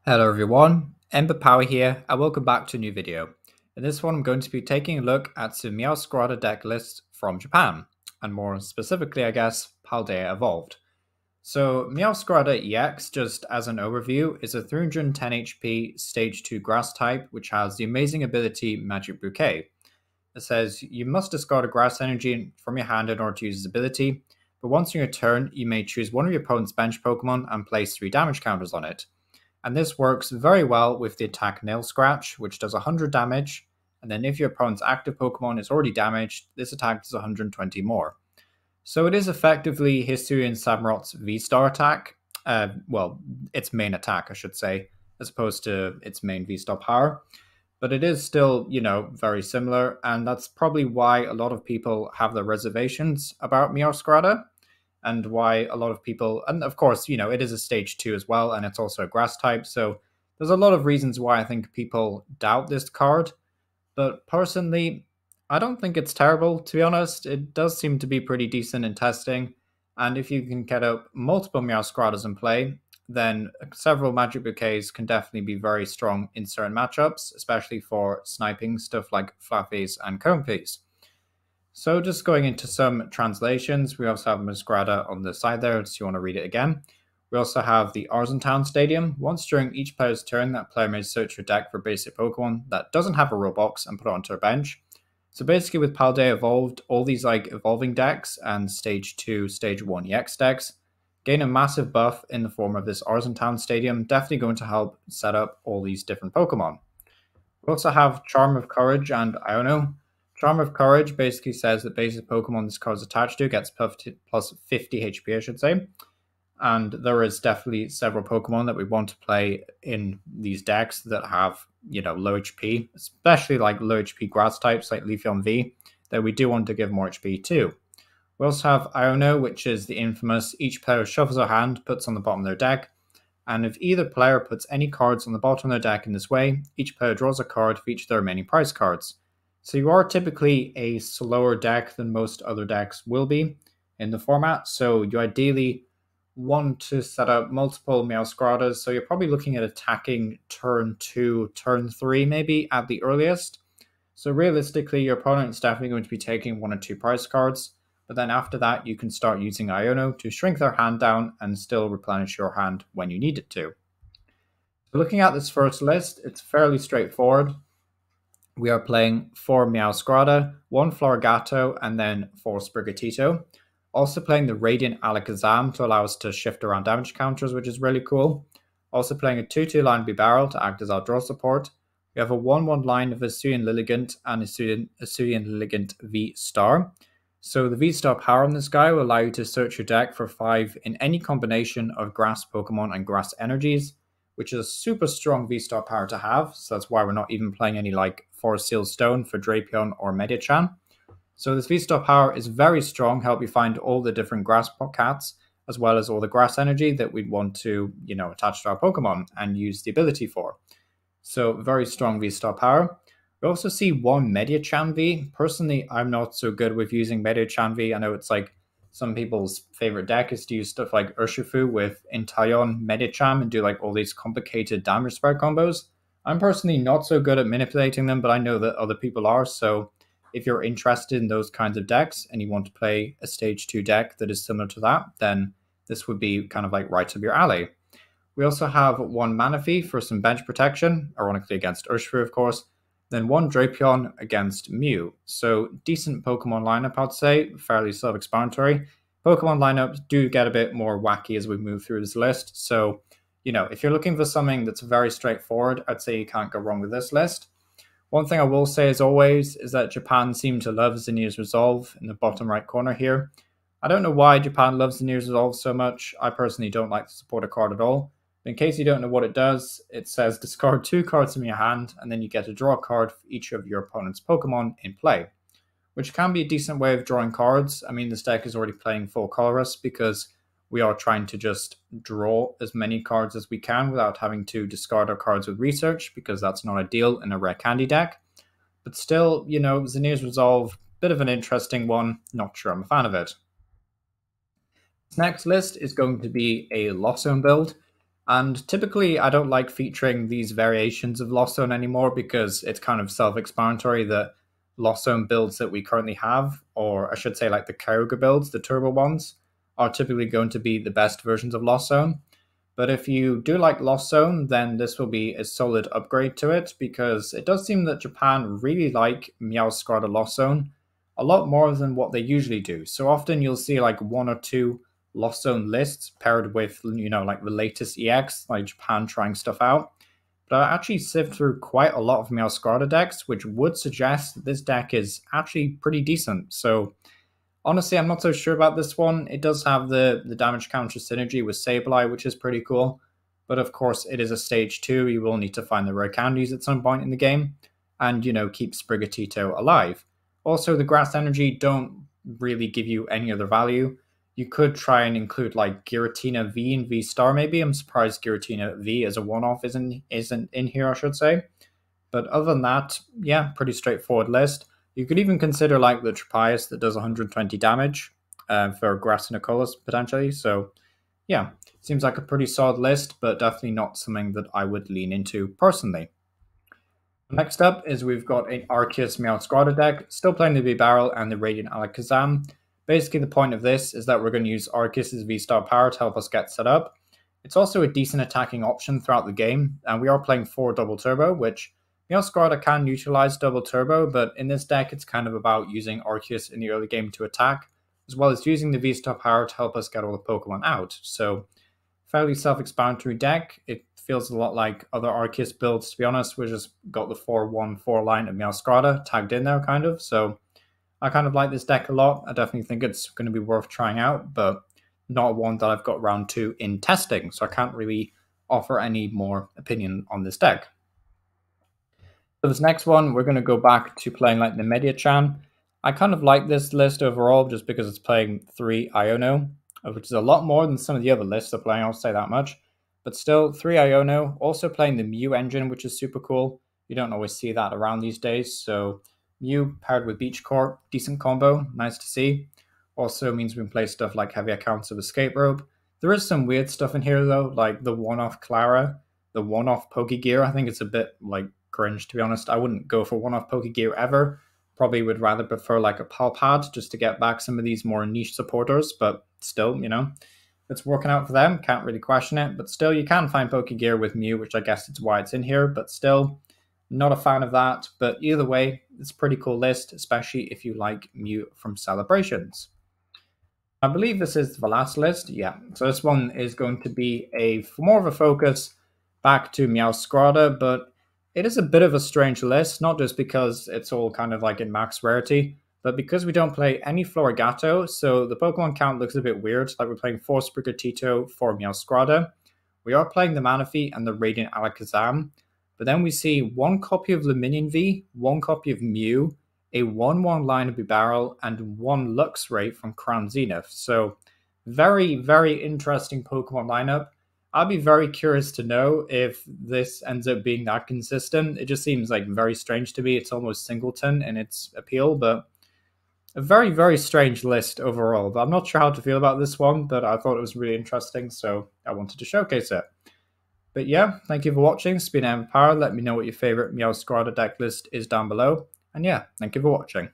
Hello everyone, Ember Power here and welcome back to a new video. In this one I'm going to be taking a look at some Meowscrada deck lists from Japan, and more specifically I guess, Paldea Evolved. So Meowscrada EX, just as an overview, is a 310 HP stage 2 grass type which has the amazing ability Magic Bouquet. It says you must discard a grass energy from your hand in order to use this ability, but once in your turn you may choose one of your opponent's bench Pokemon and place 3 damage counters on it. And this works very well with the attack Nail Scratch, which does 100 damage, and then if your opponent's active Pokemon is already damaged, this attack does 120 more. So it is effectively Hisuian Samurot's V-Star attack, its main attack I should say, as opposed to its main V-Star power. But it is still, very similar, and that's probably why a lot of people have their reservations about Meowscrada, and why a lot of people, and of course, it is a stage 2 as well, and it's also a grass type, so there's a lot of reasons why I think people doubt this card. But personally, I don't think it's terrible, to be honest. It does seem to be pretty decent in testing, and if you can get up multiple Meowscradas in play, then several Magic Bouquets can definitely be very strong in certain matchups, especially for sniping stuff like Fluffies and Comfeys. So just going into some translations, we also have Meowscrada on the side there, so you want to read it again. We also have the Arzentown Stadium. Once during each player's turn, that player may search your deck for basic Pokemon that doesn't have a Roblox and put it onto their bench. So basically with Paldea Evolved, all these evolving decks and Stage 2, Stage 1 EX decks gain a massive buff in the form of this Arzentown Stadium, definitely going to help set up all these different Pokemon. We also have Charm of Courage and Iono. Charm of Courage basically says that basic Pokemon this card is attached to gets plus 50 HP, I should say. And there is definitely several Pokemon that we want to play in these decks that have, low HP, especially like low HP grass types like Leafeon V, that we do want to give more HP to. We also have Iono, which is the infamous each player shuffles their hand, puts on the bottom of their deck, and if either player puts any cards on the bottom of their deck in this way, each player draws a card for each of their remaining prize cards. So you are typically a slower deck than most other decks will be in the format, so you ideally want to set up multiple Meowscradas, so you're probably looking at attacking turn 2, turn 3 maybe at the earliest. So realistically, your opponent is definitely going to be taking 1 or 2 prize cards, but then after that you can start using Iono to shrink their hand down and still replenish your hand when you need it to. So looking at this first list, it's fairly straightforward. We are playing 4 Meowscrada, 1 Florigato, and then 4 Sprigatito. Also playing the Radiant Alakazam to allow us to shift around damage counters, which is really cool. Also playing a 2-2 line Bibarel to act as our draw support. We have a 1-1 line of Hisuian Lilligant and Hisuian Lilligant V-Star. So the V-Star power on this guy will allow you to search your deck for 5 in any combination of grass Pokemon and grass energies, which is a super strong V-Star power to have, so that's why we're not even playing any like Forest Seal Stone for Drapion or Mediacham. So this V-Star power is very strong, help you find all the different grass cats, as well as all the grass energy that we'd want to, attach to our Pokemon and use the ability for. So very strong V-Star power. We also see 1 Mediacham V. Personally, I'm not so good with using Mediacham V. I know it's like some people's favorite deck is to use stuff like Urshifu with Inteleon Mediacham and do like all these complicated damage spread combos. I'm personally not so good at manipulating them, but I know that other people are, so if you're interested in those kinds of decks and you want to play a stage 2 deck that is similar to that, then this would be kind of like right up your alley. We also have 1 Manaphy for some bench protection, ironically against Urshifu of course, then 1 Drapion against Mew. So decent Pokemon lineup, I'd say, fairly self-explanatory. Pokemon lineups do get a bit more wacky as we move through this list, so if you're looking for something that's very straightforward, I'd say you can't go wrong with this list. One thing I will say as always is that Japan seem to love Zinnia's Resolve in the bottom right corner here. I don't know why Japan loves Zinnia's Resolve so much. I personally don't like the supporter card at all. But in case you don't know what it does, it says discard 2 cards from your hand and then you get to draw a card for each of your opponent's Pokemon in play, which can be a decent way of drawing cards. I mean, this deck is already playing full colorless because we are trying to just draw as many cards as we can without having to discard our cards with research, because that's not ideal in a rare candy deck. But still, Zinnia's Resolve, bit of an interesting one. Not sure I'm a fan of it. This next list is going to be a Lost Zone build. And typically, I don't like featuring these variations of Lost Zone anymore because it's kind of self explanatory that Lost Zone builds that we currently have, or I should say, like the Kyogre builds, the turbo ones, are typically going to be the best versions of Lost Zone. But if you do like Lost Zone, then this will be a solid upgrade to it because it does seem that Japan really like Meowscrada Lost Zone a lot more than what they usually do. So often you'll see like one or two Lost Zone lists paired with, like the latest EX, like Japan trying stuff out. But I actually sift through quite a lot of Meowscrada decks, which would suggest that this deck is actually pretty decent. So honestly, I'm not so sure about this one. It does have the damage counter synergy with Sableye, which is pretty cool. But of course, it is a stage 2. You will need to find the rare candies at some point in the game and, keep Sprigatito alive. Also, the grass energy don't really give you any other value. You could try and include like Giratina V and V Star maybe. I'm surprised Giratina V as a one-off isn't in here, I should say. But other than that, yeah, pretty straightforward list. You could even consider like the Tropius that does 120 damage for Grass and Acolis potentially. So yeah, seems like a pretty solid list, but definitely not something that I would lean into personally. Next up is we've got an Arceus Meowscrada deck, still playing the Bibarel and the Radiant Alakazam. Basically, the point of this is that we're going to use Arceus' V-Star power to help us get set up. It's also a decent attacking option throughout the game, and we are playing 4 Double Turbo, which Meowscrada can utilize Double Turbo, but in this deck it's kind of about using Arceus in the early game to attack, as well as using the V-Star power to help us get all the Pokemon out. So, fairly self-explanatory deck. It feels a lot like other Arceus builds, to be honest. We just got the 4-1-4 line of Meowscrada tagged in there, kind of. So I kind of like this deck a lot. I definitely think it's going to be worth trying out, but not one that I've got round 2 in testing, so I can't really offer any more opinion on this deck. For this next one, we're going to go back to playing like the Mediacham. I kind of like this list overall just because it's playing 3 Iono, which is a lot more than some of the other lists are playing, I'll say that much. But still, 3 Iono, also playing the Mew Engine, which is super cool. You don't always see that around these days, so Mew paired with Beach Court, decent combo, nice to see. Also means we can play stuff like heavy accounts of Escape Rope. There is some weird stuff in here though, like the one-off Clara, the one-off Pokegear. I think it's a bit like cringe, to be honest. I wouldn't go for one-off Pokegear ever. Probably would rather prefer like a Palpad just to get back some of these more niche supporters, but still, it's working out for them. Can't really question it, but still you can find Pokegear with Mew, which I guess is why it's in here, but still not a fan of that. But either way, it's a pretty cool list, especially if you like Mew from Celebrations. I believe this is the last list. Yeah, so this one is going to be more of a focus back to Meowscrada, but it is a bit of a strange list, not just because it's all kind of like in max rarity, but because we don't play any Florigato, so the Pokemon count looks a bit weird, like we're playing 4 Sprigatito, 4 Meowscrada. We are playing the Manaphy and the Radiant Alakazam, but then we see 1 copy of Luminion V, 1 copy of Mew, a 1-1 line of Bibarel, and 1 Luxray from Crown Zenith. So very, very interesting Pokemon lineup. I'd be very curious to know if this ends up being that consistent. It just seems like very strange to me. It's almost singleton in its appeal, but a very, very strange list overall. But I'm not sure how to feel about this one, but I thought it was really interesting, so I wanted to showcase it. But yeah, thank you for watching. It's been Empire. Let me know what your favorite Meowscrada deck list is down below. And yeah, thank you for watching.